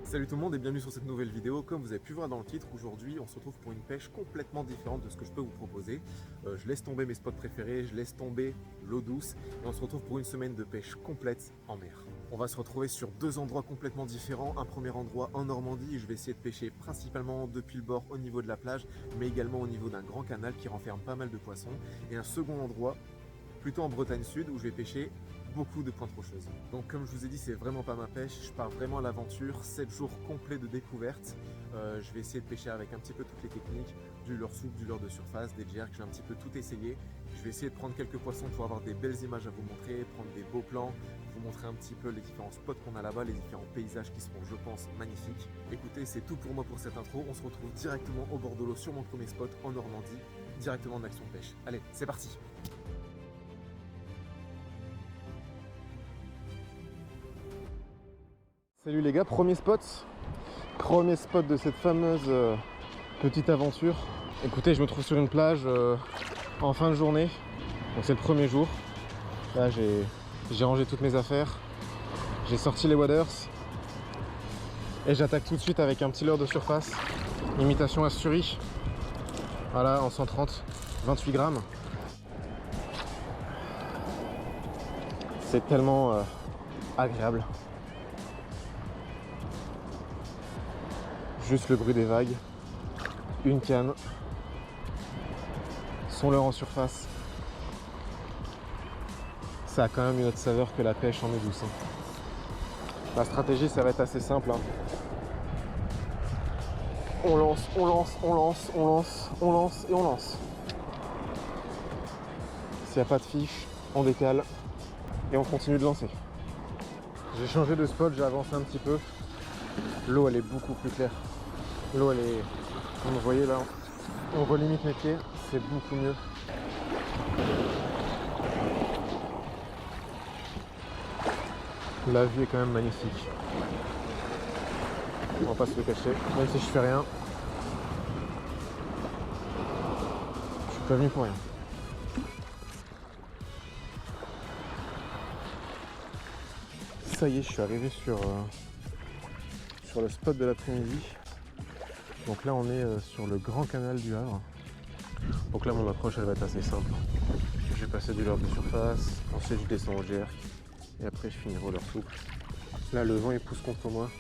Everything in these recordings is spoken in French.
Salut tout le monde et bienvenue sur cette nouvelle vidéo. Comme vous avez pu voir dans le titre, aujourd'hui on se retrouve pour une pêche complètement différente de ce que je peux vous proposer. Je laisse tomber mes spots préférés, je laisse tomber l'eau douce et on se retrouve pour une semaine de pêche complète en mer. On va se retrouver sur deux endroits complètement différents. Un premier endroit en Normandie, je vais essayer de pêcher principalement depuis le bord au niveau de la plage, mais également au niveau d'un grand canal qui renferme pas mal de poissons. Et un second endroit plutôt en Bretagne Sud où je vais pêcher beaucoup de pointes rocheuses. Donc comme je vous ai dit, c'est vraiment pas ma pêche, je pars vraiment à l'aventure, 7 jours complets de découverte. Je vais essayer de pêcher avec un petit peu toutes les techniques, du leurre souple, du leurre de surface, des jerks, je vais un petit peu tout essayer. Je vais essayer de prendre quelques poissons pour avoir des belles images à vous montrer, prendre des beaux plans, vous montrer un petit peu les différents spots qu'on a là-bas, les différents paysages qui seront, je pense, magnifiques. Écoutez, c'est tout pour moi pour cette intro, on se retrouve directement au bord de l'eau sur mon premier spot en Normandie, directement de l'Action Pêche. Allez, c'est parti! Salut les gars, premier spot de cette fameuse petite aventure. Écoutez, je me trouve sur une plage en fin de journée, donc c'est le premier jour. Là j'ai rangé toutes mes affaires, j'ai sorti les waders et j'attaque tout de suite avec un petit leurre de surface, imitation Asturie. Voilà, en 130, 28 grammes. C'est tellement agréable. Juste le bruit des vagues, une canne, son leurre en surface. Ça a quand même une autre saveur que la pêche en eau douce. La stratégie, ça va être assez simple. On lance, on lance, on lance, on lance, on lance et on lance. S'il n'y a pas de fiche, on décale et on continue de lancer. J'ai changé de spot, j'ai avancé un petit peu. L'eau, elle est beaucoup plus claire. L'eau, elle est, comme vous voyez là, on voit limite mes pieds, c'est beaucoup mieux. La vue est quand même magnifique. On va pas se le cacher, même si je fais rien. Je suis pas venu pour rien. Ça y est, je suis arrivé sur le spot de l'après-midi. Donc là on est sur le grand canal du Havre. Donc là mon approche elle va être assez simple. Je vais passer du leurre de surface, ensuite je descends au jerk et après je finirai au leurre souple. Là le vent il pousse contre moi,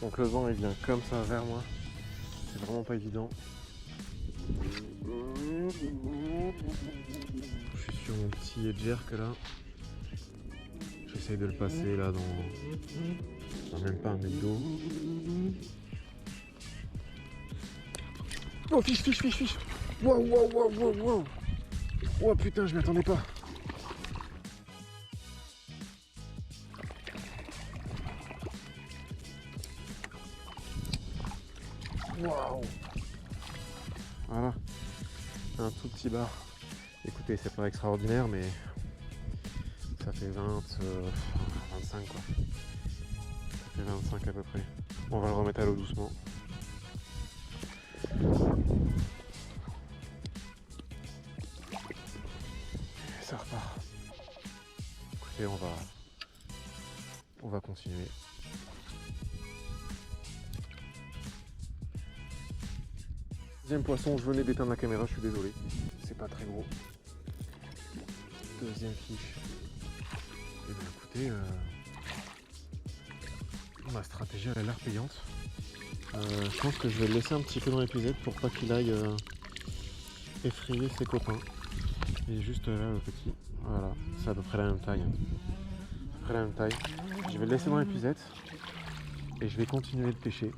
donc le vent il vient comme ça vers moi. C'est vraiment pas évident. Je suis sur mon petit jerk là. J'essaye de le passer là dans même pas un mètre d'eau. Oh, fiche, fiche, fiche, fiche. Wow, wow, wow, wow, wow. Oh putain, je m'y attendais pas. Waouh. Voilà. Un tout petit bar. Écoutez, c'est pas extraordinaire, mais ça fait 25 quoi. Ça fait 25 à peu près. On va le remettre à l'eau doucement. Ça repart. Écoutez, on va continuer. Deuxième poisson, je venais d'éteindre la caméra, je suis désolé. C'est pas très gros. Deuxième fiche. Et bien écoutez, ma stratégie elle a l'air payante. Je pense que je vais le laisser un petit peu dans l'épisode pour pas qu'il aille effrayer ses copains. Et juste là le petit, voilà, c'est à peu près la même taille. Je vais le laisser dans l'épisode et je vais continuer de pêcher.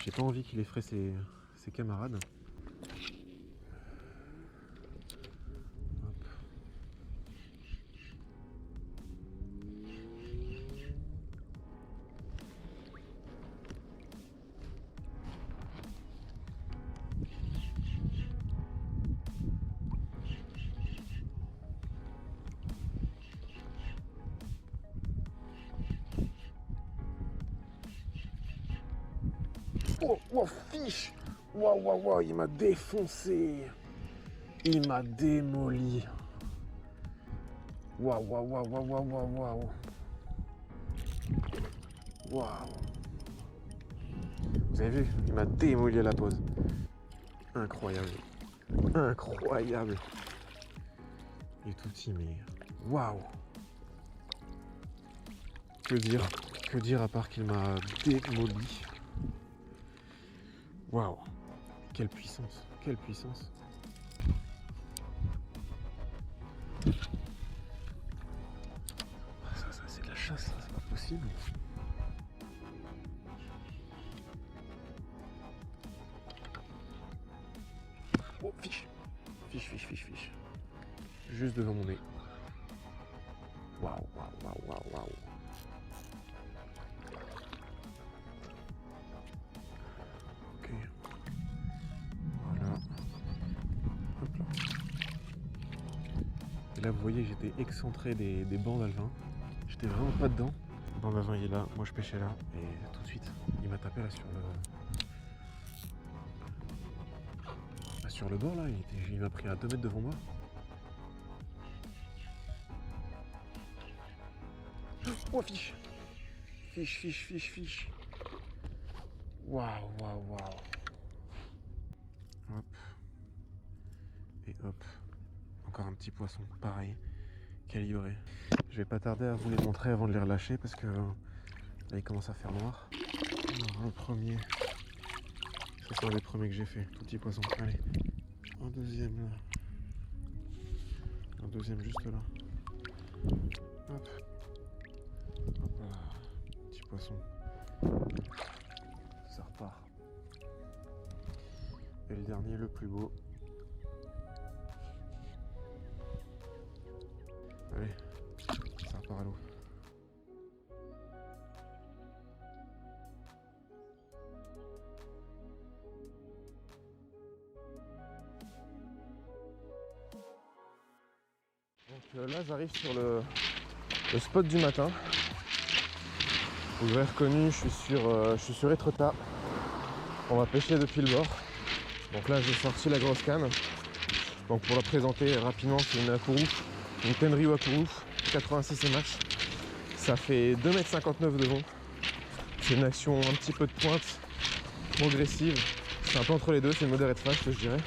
J'ai pas envie qu'il effraie ses camarades. Hop. Oh, oh, fiche! Waouh, waouh, waouh, il m'a défoncé! Il m'a démoli! Waouh, waouh, waouh, waouh, waouh, waouh, waouh! Waouh! Vous avez vu, il m'a démoli à la pause. Incroyable. Incroyable. Il est tout petit, mais waouh. Que dire à part qu'il m'a démoli. Waouh. Quelle puissance. Quelle puissance. Ça c'est de la chasse, ça, c'est pas possible. Oh, fiche. Fiche. Juste devant mon nez. Waouh. Ok. Voilà. Hop là. Et là, vous voyez, j'étais excentré des bancs d'Alvin. J'étais vraiment pas dedans. Le banc d'Alvin, il est là. Moi, je pêchais là. Et tout de suite, il m'a tapé là sur le... sur le bord là, il m'a pris à 2 mètres devant moi. Oh, fiche. Waouh. Hop. Et hop. Encore un petit poisson, pareil, calibré. Je vais pas tarder à vous les montrer avant de les relâcher parce que là il commence à faire noir. Alors, un premier. Ce sont les premiers que j'ai fait. Tout petit poisson. Allez. Un deuxième là. Un deuxième juste là. Hop. Hop là. Petit poisson. Ça repart. Et le dernier, le plus beau. Allez. Ça repart à l'eau. Donc là j'arrive sur le spot du matin. Vous l'avez reconnu, je suis sur Étretat. On va pêcher depuis le bord. Donc là j'ai sorti la grosse canne. Donc pour la présenter rapidement, c'est une Akuru, une Tenryu Akuru 86 MH. Ça fait 2,59 m de long. C'est une action un petit peu de pointe, progressive. C'est un peu entre les deux, c'est une moderate fast je dirais.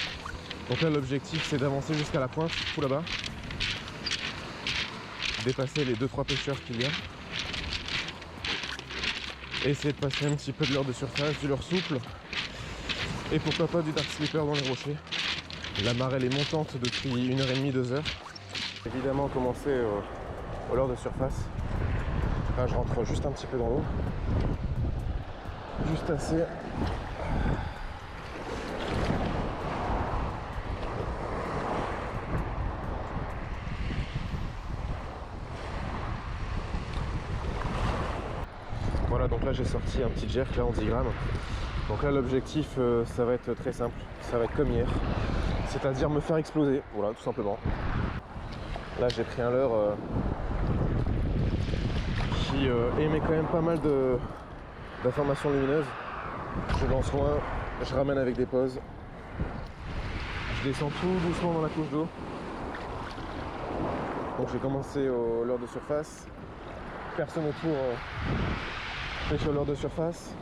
Donc là l'objectif c'est d'avancer jusqu'à la pointe, tout là-bas. Dépasser les 2-3 pêcheurs qu'il y a. Et essayer de passer un petit peu de leurre de surface, du leurre souple. Et pourquoi pas du dark slipper dans les rochers. La marelle est montante depuis 1h30, 2h. Évidemment commencer au leurre de surface. Là je rentre juste un petit peu dans l'eau. Juste assez. Voilà, donc là j'ai sorti un petit jerk là en 10 grammes. Donc là l'objectif ça va être très simple, ça va être comme hier, c'est-à-dire me faire exploser, voilà tout simplement. Là j'ai pris un leurre qui émet quand même pas mal d'informations lumineuses. Je lance loin, je ramène avec des pauses, je descends tout doucement dans la couche d'eau. Donc j'ai commencé au leurre de surface, personne autour pêche au leurre de surface.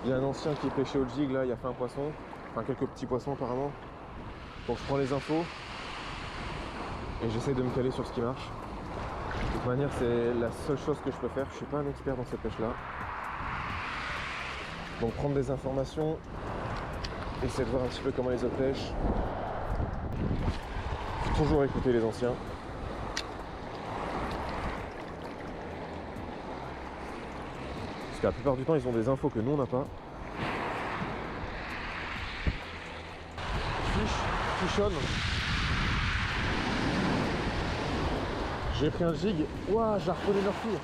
Il y a un ancien qui est pêché au jig là, il a fait un poisson, enfin quelques petits poissons apparemment. Donc je prends les infos et j'essaie de me caler sur ce qui marche. De toute manière c'est la seule chose que je peux faire, je suis pas un expert dans cette pêche là. Donc prendre des informations, essayer de voir un petit peu comment les autres pêchent. Faut toujours écouter les anciens. Parce que la plupart du temps ils ont des infos que nous on n'a pas. Fichonne. J'ai pris un jig. Ouah, j'ai harponné une orphie.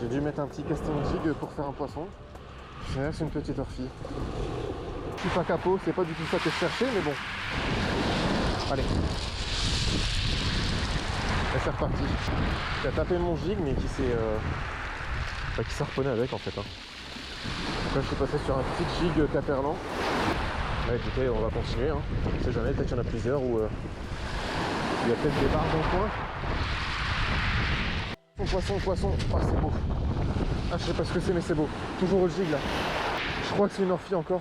J'ai dû mettre un petit casting jig pour faire un poisson. C'est une petite orphie. Je suis pas capot, c'est pas du tout ça que je cherchais, mais bon. Allez. Et c'est reparti. Qui a tapé mon jig, mais qui s'est harponné avec en fait. Hein. Donc là, je suis passé sur un petit jig caperlan. Là, écoutez, on va continuer. Hein. On sait jamais, peut-être qu'il y en a plusieurs ou il y a peut-être des barres dans le coin. Poisson. Ah, c'est beau. Ah, je sais pas ce que c'est, mais c'est beau. Toujours au jig là. Je crois que c'est une orphie encore.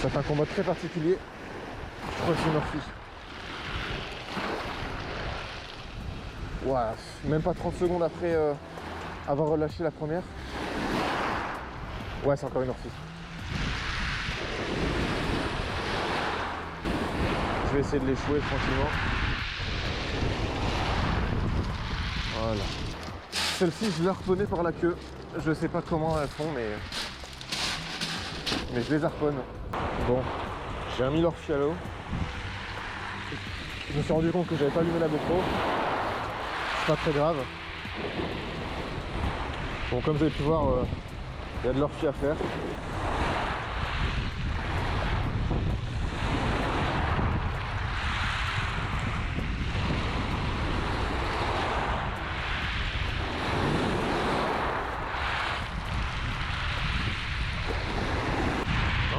Ça fait un combat très particulier. Je crois que c'est Murphy. Ouah, même pas 30 secondes après avoir relâché la première. Ouais, c'est encore une Murphy. Je vais essayer de l'échouer tranquillement. Voilà. Celle-ci, je l'ai harponnée par la queue. Je sais pas comment elles font, mais je les harponne. Bon, j'ai mis l'Orphy à l'eau. Je me suis rendu compte que j'avais pas allumé la GoPro. C'est pas très grave. Bon, comme vous avez pu voir, il y a de l'Orphy à faire.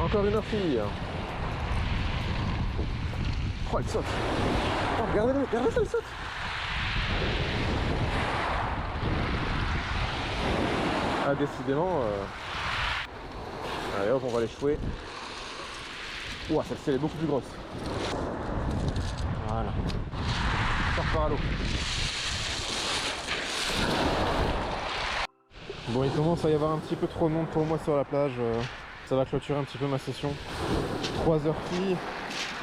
Encore une Orphy. Oh, elle saute. Oh, regardez-le, regardez ça, elle saute. Ah, décidément. Allez hop, on va l'échouer. Ouah, celle-ci elle est beaucoup plus grosse. Voilà. Sort par à l'eau. Bon, il commence à y avoir un petit peu trop de monde pour moi sur la plage. Ça va clôturer un petit peu ma session. 3 heures filles.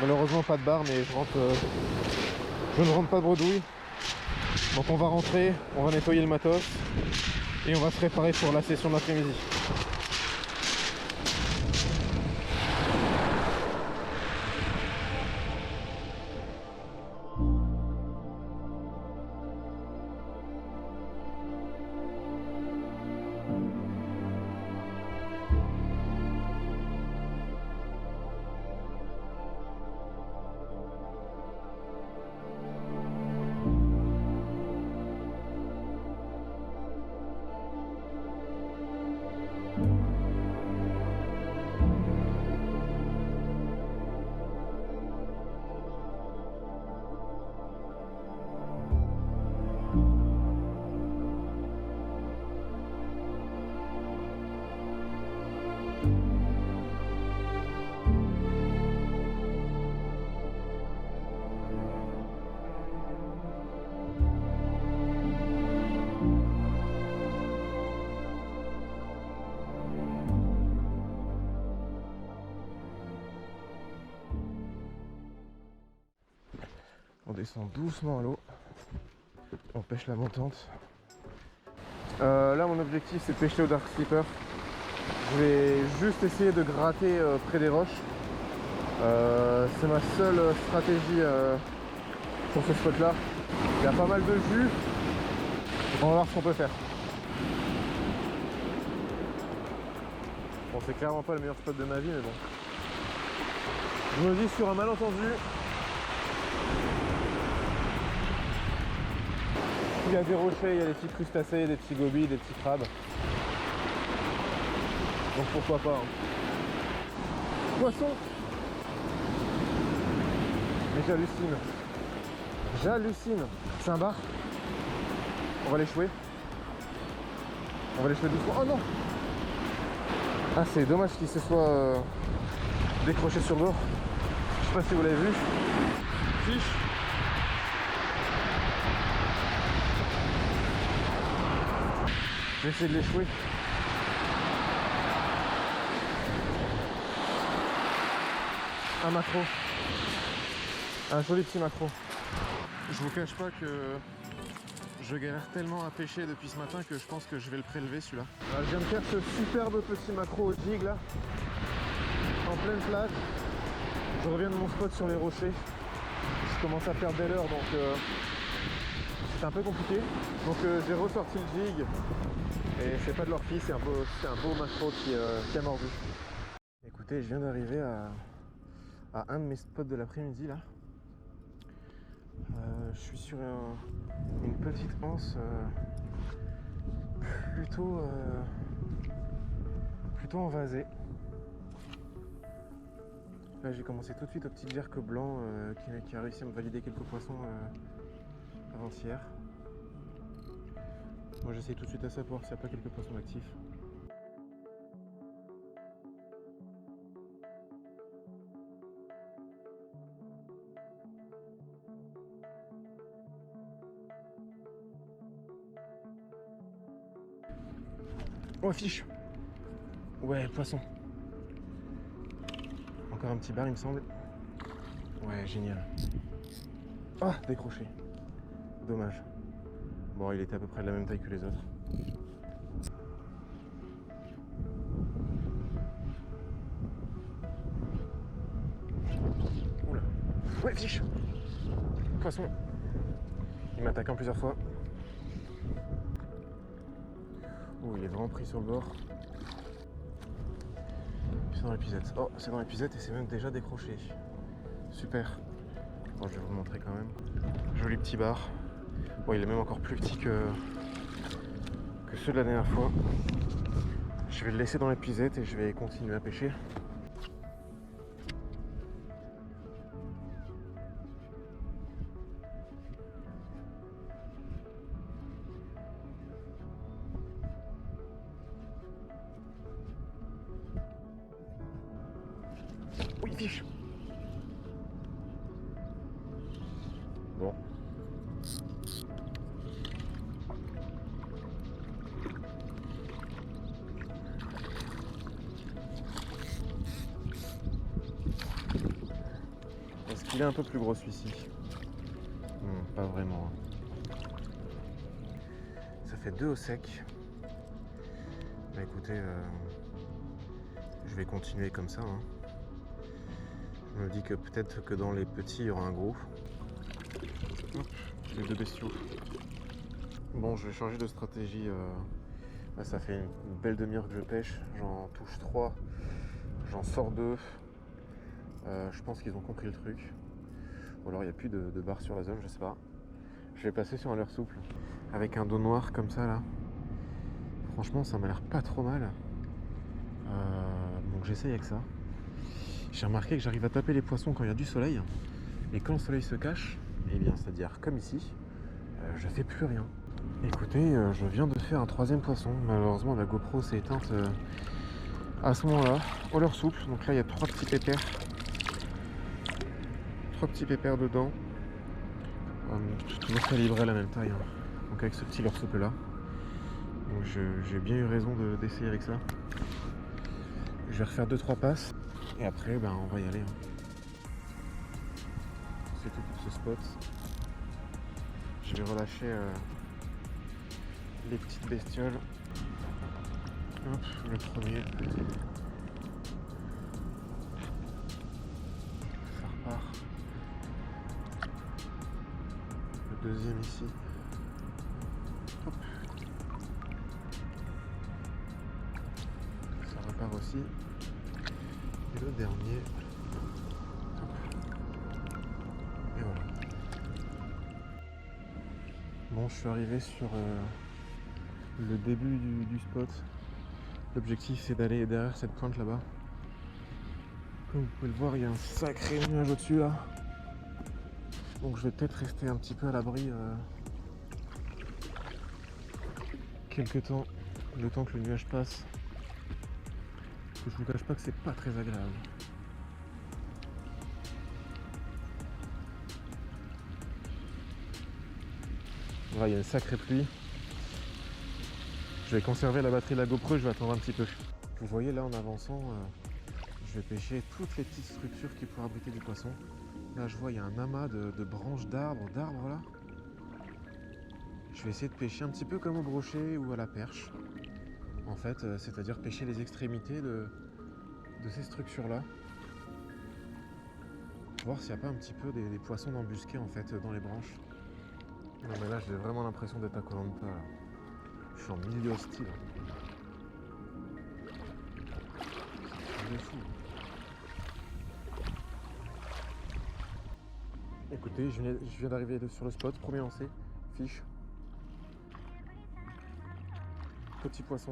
Malheureusement pas de bar, mais je ne rentre pas de bredouille. Donc on va rentrer, on va nettoyer le matos et on va se préparer pour la session de l'après-midi. On descend doucement à l'eau. On pêche la montante. Là mon objectif c'est de pêcher au Dark Slipper. Je vais juste essayer de gratter près des roches. C'est ma seule stratégie sur ce spot là. Il y a pas mal de jus. On va voir ce qu'on peut faire. Bon, c'est clairement pas le meilleur spot de ma vie, mais bon. Je me dis sur un malentendu. Il y a des rochers, il y a des petits crustacés, des petits gobies, des petits crabes. Donc pourquoi pas. Hein. Poisson. Mais j'hallucine. J'hallucine. C'est un bar. On va l'échouer. On va l'échouer doucement. Oh non. Ah, c'est dommage qu'il se soit décroché sur le bord. Je sais pas si vous l'avez vu. Fiche. Je vais essayer de l'échouer. Un macro. Un joli petit macro. Je vous cache pas que je galère tellement à pêcher depuis ce matin que je pense que je vais le prélever celui-là. Je viens de faire ce superbe petit macro au jig là. En pleine plage. Je reviens de mon spot sur les rochers. Je commence à perdre des leurres donc c'est un peu compliqué. Donc j'ai ressorti le jig. Et c'est pas de l'orphi, c'est un beau macro qui a mordu. Écoutez, je viens d'arriver à un de mes spots de l'après-midi là. Je suis sur une petite anse plutôt envasée. Là j'ai commencé tout de suite au petit jerk blanc qui a réussi à me valider quelques poissons avant-hier. Moi j'essaye tout de suite à ça pour voir s'il n'y a pas quelques poissons actifs. Oh, fiche. Ouais, poisson. Encore un petit bar, il me semble. Ouais, génial. Ah, décroché. Dommage. Bon, il était à peu près de la même taille que les autres. Oula. Ouais, fiche. Poisson. Il m'attaque en plusieurs fois. Oh, il est vraiment pris sur le bord. C'est dans l'épuisette. Oh, c'est dans l'épuisette et c'est même déjà décroché. Super. Bon, je vais vous montrer quand même. Joli petit bar. Bon, il est même encore plus petit que ceux de la dernière fois. Je vais le laisser dans l'épuisette et je vais continuer à pêcher. Oui, fiche. Bon. Est-ce qu'il est un peu plus gros celui-ci? Pas vraiment. Ça fait 2 au sec. Bah écoutez, je vais continuer comme ça. Je me dis que peut-être que dans les petits, il y aura un gros. Hop, les 2 bestiaux. Bon, je vais changer de stratégie. Là, ça fait une belle demi-heure que je pêche. J'en touche 3. J'en sors 2. Je pense qu'ils ont compris le truc. Ou alors il n'y a plus de barre sur la zone, je sais pas. Je vais passer sur un leurre souple. Avec un dos noir comme ça là. Franchement, ça m'a l'air pas trop mal. Donc j'essaye avec ça. J'ai remarqué que j'arrive à taper les poissons quand il y a du soleil. Et quand le soleil se cache, eh bien c'est-à-dire comme ici, je fais plus rien. Écoutez, je viens de faire un 3e poisson. Malheureusement la GoPro s'est éteinte à ce moment-là. Au leurre souple, donc là il y a 3 petits pépères. 3 petits pépères dedans. Je suis toujours calibré à la même taille. Donc avec ce petit leurre souple là. Donc j'ai bien eu raison d'essayer avec ça. Je vais refaire 2-3 passes. Et après, ben, on va y aller. C'est tout pour ce spot. Je vais relâcher les petites bestioles. Hop, le premier. Ça repart. Le deuxième ici. Hop. Ça repart aussi. Et le dernier. Et voilà. Bon, je suis arrivé sur le début du spot. L'objectif c'est d'aller derrière cette pointe là-bas. Comme vous pouvez le voir, il y a un sacré nuage au-dessus là. Donc je vais peut-être rester un petit peu à l'abri quelques temps, le temps que le nuage passe. Parce que je ne vous cache pas que c'est pas très agréable. Voilà, il y a une sacrée pluie. Je vais conserver la batterie de la GoPro, je vais attendre un petit peu. Vous voyez là en avançant, je vais pêcher toutes les petites structures qui pourraient abriter du poisson. Là je vois il y a un amas de branches d'arbres là. Je vais essayer de pêcher un petit peu comme au brochet ou à la perche. En fait, c'est-à-dire pêcher les extrémités de ces structures-là. Voir s'il n'y a pas un petit peu des poissons d'embusqués en fait dans les branches. Non mais là j'ai vraiment l'impression d'être à Koh-Lanta. Je suis en milieu hostile. C'est fou. Écoutez, je viens d'arriver sur le spot, premier lancé, fiche. Petit poisson.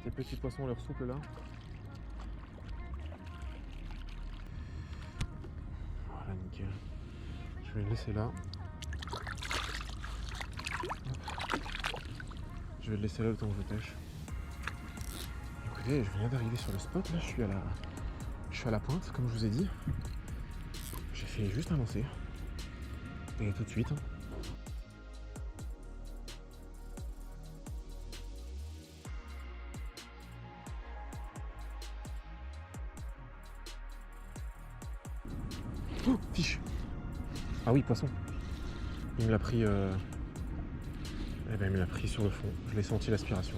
Les petits poissons leur souple là. Voilà, nickel. Je vais le laisser là. Je vais le laisser là le temps que je pêche. Écoutez, je viens d'arriver sur le spot là, je suis à la pointe, comme je vous ai dit. J'ai fait juste un lancer. Et tout de suite. Ah oui, poisson. Il me l'a pris... Eh ben, il me l'a pris sur le fond. Je l'ai senti l'aspiration.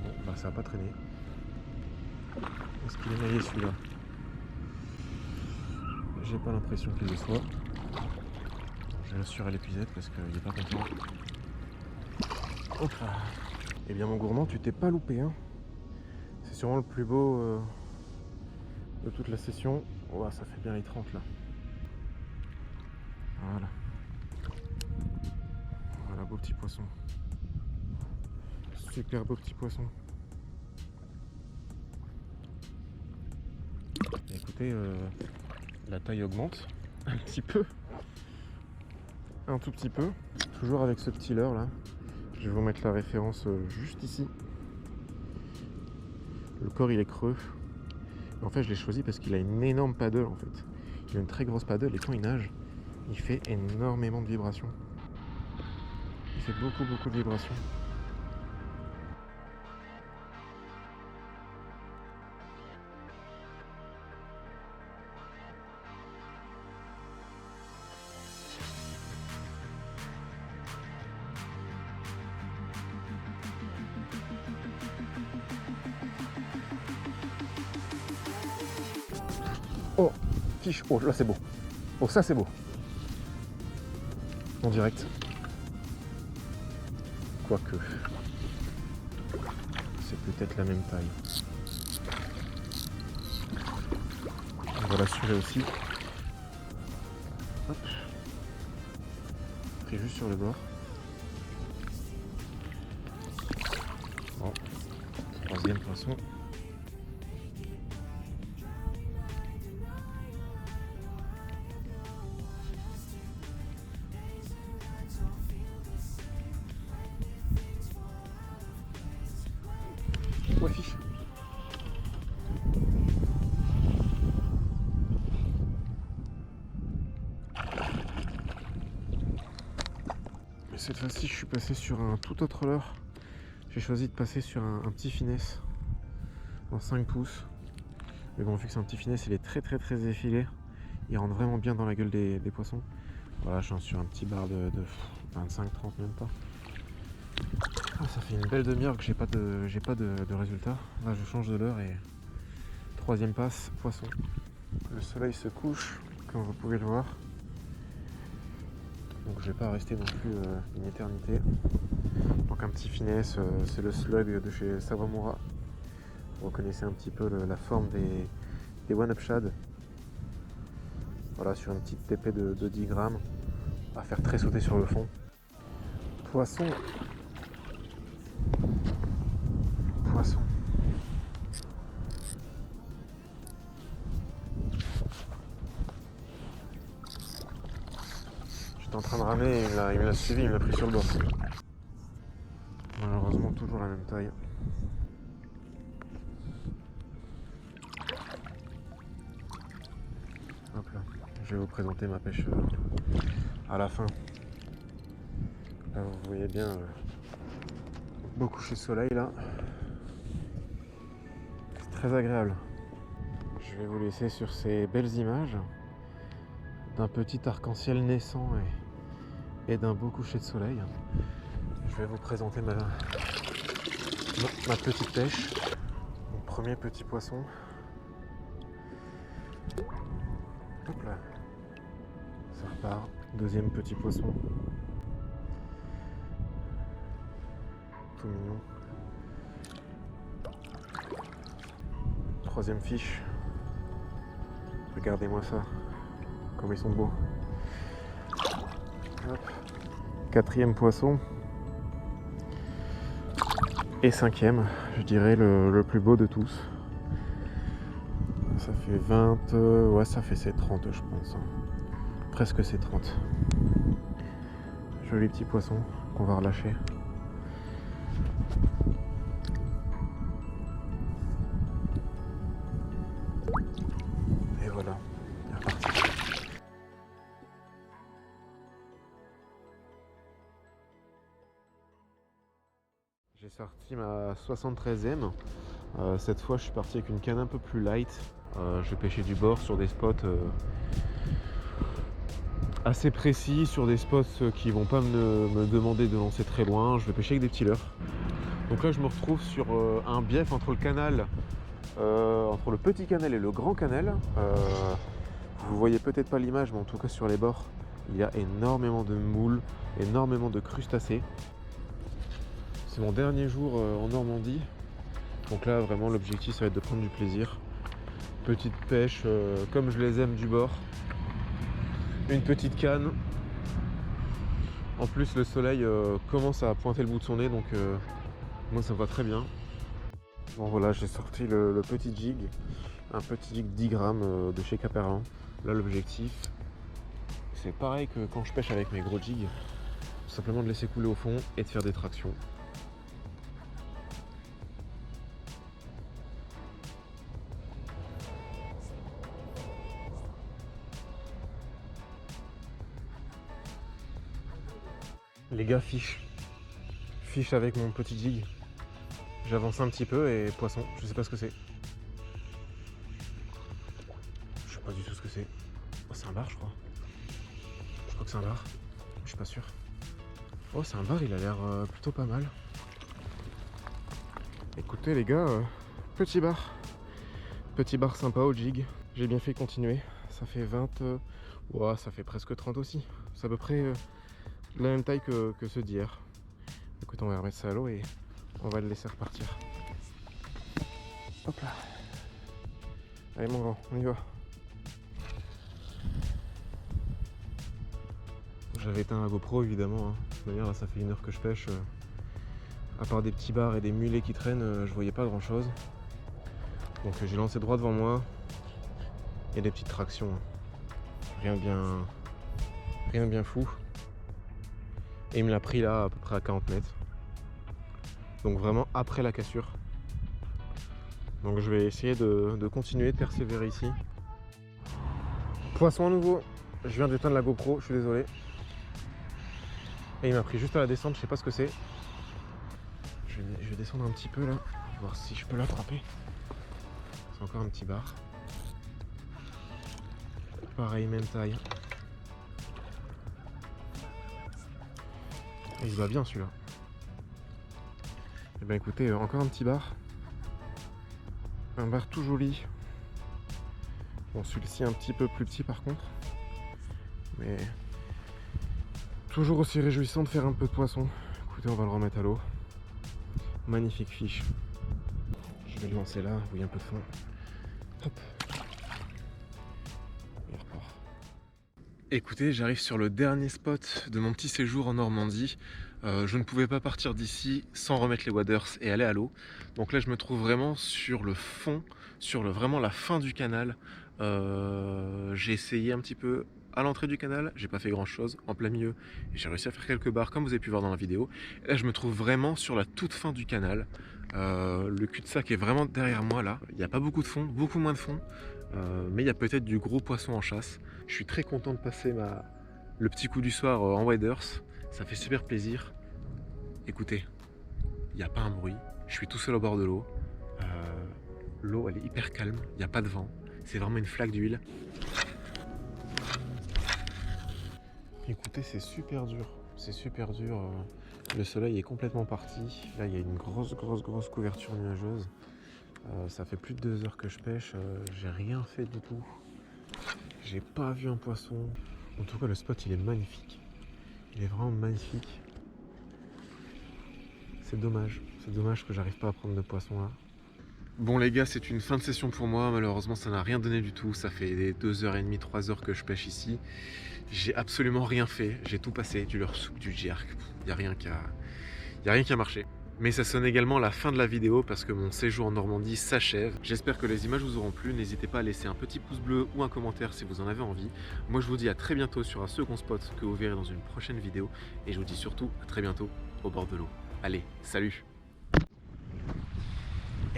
Bon, bah ça va pas traîner. Est-ce qu'il est maillé celui-là? J'ai pas l'impression qu'il le soit. Je vais l'assurer à l'épuisette parce qu'il est pas content. Hop là. Eh bien mon gourmand, tu t'es pas loupé, hein. C'est sûrement le plus beau de toute la session. Oh, ça fait bien les 30 là. Voilà. Voilà, beau petit poisson. Super beau petit poisson. Écoutez, la taille augmente un petit peu. Un tout petit peu. Toujours avec ce petit leurre là. Je vais vous mettre la référence juste ici. Le corps il est creux. En fait je l'ai choisi parce qu'il a une énorme paddle en fait. Il a une très grosse paddle et quand il nage, il fait énormément de vibrations. Il fait beaucoup de vibrations. Oh, fiche. Oh, là c'est beau. Oh, ça c'est beau. En direct. Quoique. C'est peut-être la même taille. On va l'assurer aussi. Hop. Pris juste sur le bord. Bon. Troisième poisson. Ouais, fiche. Mais cette fois-ci, je suis passé sur un tout autre leurre. J'ai choisi de passer sur un petit finesse en 5 pouces. Mais bon, vu que c'est un petit finesse, il est très effilé. Il rentre vraiment bien dans la gueule des poissons. Voilà, je suis sur un petit bar de 25-30 même pas. Ah, ça fait une belle demi-heure que j'ai pas de résultat. Là je change de l'heure et troisième passe, poisson. Le soleil se couche, comme vous pouvez le voir. Donc je vais pas rester non plus une éternité. Donc un petit finesse, c'est le slug de chez Sawamura. Vous reconnaissez un petit peu la forme des one-up shad. Voilà, sur une petite TP de 10 grammes. À faire très sauter sur le fond. Poisson. Poisson. J'étais en train de ramer et il me l'a suivi, il me l'a pris sur le bord. Malheureusement toujours la même taille. Hop là. Je vais vous présenter ma pêche à la fin. Là vous voyez bien beau coucher de soleil là. C'est très agréable. Je vais vous laisser sur ces belles images d'un petit arc-en-ciel naissant et d'un beau coucher de soleil. Je vais vous présenter ma petite pêche. Mon premier petit poisson. Hop là. Ça repart. Deuxième petit poisson. Tout mignon. Troisième fiche. Regardez-moi ça. Comme ils sont beaux. Hop. Quatrième poisson. Et cinquième, je dirais le plus beau de tous. Ça fait 20, ouais ça fait c'est 30 je pense. Presque c'est 30. Joli petit poisson qu'on va relâcher. Et voilà, il est reparti. J'ai sorti ma 73e. Cette fois je suis parti avec une canne un peu plus light. Je vais pêcher du bord sur des spots assez précis, sur des spots qui vont pas me demander de lancer très loin. Je vais pêcher avec des petits leurres. Donc là je me retrouve sur un bief entre le canal, entre le petit canal et le grand canal. Vous voyez peut-être pas l'image, mais en tout cas sur les bords il y a énormément de moules, énormément de crustacés. C'est mon dernier jour en Normandie, donc là vraiment l'objectif ça va être de prendre du plaisir. Petite pêche comme je les aime du bord, une petite canne. En plus le soleil commence à pointer le bout de son nez, donc moi ça va très bien. Bon voilà, j'ai sorti le petit jig, un petit jig 10 grammes de chez Caperlan. Là l'objectif c'est pareil que quand je pêche avec mes gros jigs, tout simplement de laisser couler au fond et de faire des tractions. Les gars, fiche avec mon petit jig. J'avance un petit peu et poisson, je sais pas ce que c'est. Je sais pas du tout ce que c'est. Oh, c'est un bar, je crois. Je crois que c'est un bar. Je suis pas sûr. Oh, c'est un bar, il a l'air plutôt pas mal. Écoutez les gars, petit bar. Petit bar sympa au jig. J'ai bien fait continuer. Ça fait 20... ouais, ça fait presque 30 aussi. C'est à peu près la même taille que ceux d'hier. Écoute, on va remettre ça à l'eau et on va le laisser repartir. Hop là. Allez mon grand, on y va. J'avais éteint la GoPro évidemment. De toute manière là ça fait 1 heure que je pêche. À part des petits bars et des mulets qui traînent, je voyais pas grand chose. Donc j'ai lancé droit devant moi. Il y a des petites tractions. Rien de bien fou. Et il me l'a pris là à peu près à 40 mètres. Donc vraiment après la cassure. Donc je vais essayer de continuer, de persévérer ici. Poisson à nouveau. Je viens d'éteindre la GoPro, je suis désolé. Et il m'a pris juste à la descente, je sais pas ce que c'est. Je vais descendre un petit peu là, voir si je peux l'attraper. C'est encore un petit bar. Pareil, même taille. Et il va bien celui-là. Et ben écoutez, encore un petit bar. Un bar tout joli. Bon, celui-ci un petit peu plus petit par contre. Mais toujours aussi réjouissant de faire un peu de poisson. Écoutez, on va le remettre à l'eau. Magnifique fiche. Je vais le lancer là, vous voyez un peu de fond. Hop. Et il repart. Écoutez, j'arrive sur le dernier spot de mon petit séjour en Normandie. Je ne pouvais pas partir d'ici sans remettre les waders et aller à l'eau. Donc là je me trouve vraiment sur le fond, sur vraiment la fin du canal. J'ai essayé un petit peu à l'entrée du canal, j'ai pas fait grand chose, en plein milieu j'ai réussi à faire quelques barres comme vous avez pu voir dans la vidéo. Et là je me trouve vraiment sur la toute fin du canal. Le cul-de-sac est vraiment derrière moi là, il n'y a pas beaucoup de fond, beaucoup moins de fond, mais il y a peut-être du gros poisson en chasse. Je suis très content de passer le petit coup du soir en waders, ça fait super plaisir. Écoutez, il n'y a pas un bruit, je suis tout seul au bord de l'eau, l'eau elle est hyper calme, il n'y a pas de vent, c'est vraiment une flaque d'huile. Écoutez, c'est super dur, le soleil est complètement parti, là il y a une grosse couverture nuageuse, ça fait plus de 2 heures que je pêche, j'ai rien fait du tout, j'ai pas vu un poisson. En tout cas le spot il est magnifique, il est vraiment magnifique. C'est dommage que j'arrive pas à prendre de poisson là. Bon les gars, c'est une fin de session pour moi, malheureusement ça n'a rien donné du tout, ça fait des 2h30, 3 heures que je pêche ici. J'ai absolument rien fait, j'ai tout passé, du leurre soupe, du jerk, il n'y a rien qui a marché. Mais ça sonne également la fin de la vidéo parce que mon séjour en Normandie s'achève. J'espère que les images vous auront plu, n'hésitez pas à laisser un petit pouce bleu ou un commentaire si vous en avez envie. Moi je vous dis à très bientôt sur un second spot que vous verrez dans une prochaine vidéo. Et je vous dis surtout à très bientôt au bord de l'eau. Allez, salut!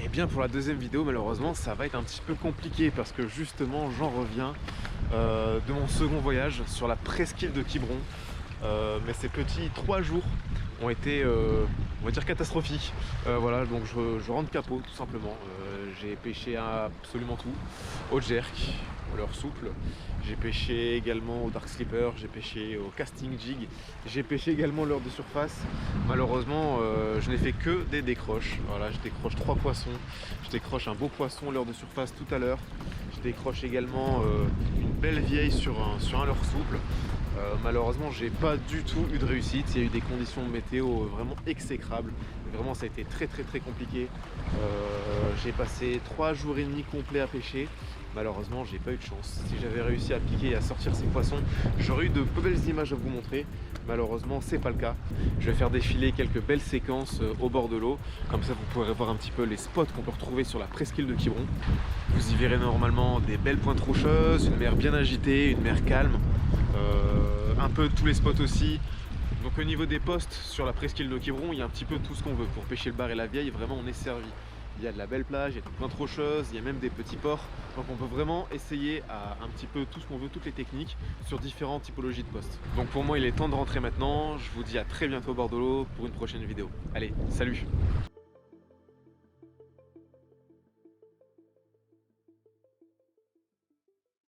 Et bien pour la deuxième vidéo malheureusement ça va être un petit peu compliqué parce que justement j'en reviens de mon second voyage sur la presqu'île de Quiberon. Mais c'est petit, 3 jours ont été, on va dire, catastrophiques. Voilà, donc je rentre capot tout simplement. J'ai pêché absolument tout, au jerk, au leurre souple. J'ai pêché également au dark slipper, j'ai pêché au casting jig, j'ai pêché également leurre de surface. Malheureusement, je n'ai fait que des décroches. Voilà, je décroche 3 poissons, je décroche un beau poisson leurre de surface tout à l'heure. Je décroche également une belle vieille sur un leurre souple. Malheureusement, j'ai pas du tout eu de réussite. Il y a eu des conditions météo vraiment exécrables. Vraiment, ça a été très compliqué. J'ai passé 3 jours et demi complets à pêcher. Malheureusement, j'ai pas eu de chance. Si j'avais réussi à piquer et à sortir ces poissons, j'aurais eu de belles images à vous montrer. Malheureusement, c'est pas le cas. Je vais faire défiler quelques belles séquences au bord de l'eau. Comme ça, vous pourrez voir un petit peu les spots qu'on peut retrouver sur la presqu'île de Quiberon. Vous y verrez normalement des belles pointes rocheuses, une mer bien agitée, une mer calme. Un peu tous les spots aussi. Donc au niveau des postes sur la presqu'île de Quiberon, il y a un petit peu tout ce qu'on veut. Pour pêcher le bar et la vieille, vraiment on est servi. Il y a de la belle plage, il y a des pointes rocheuses, il y a même des petits ports. Donc on peut vraiment essayer à un petit peu tout ce qu'on veut, toutes les techniques sur différentes typologies de postes. Donc pour moi il est temps de rentrer maintenant. Je vous dis à très bientôt au bord de l'eau pour une prochaine vidéo. Allez, salut!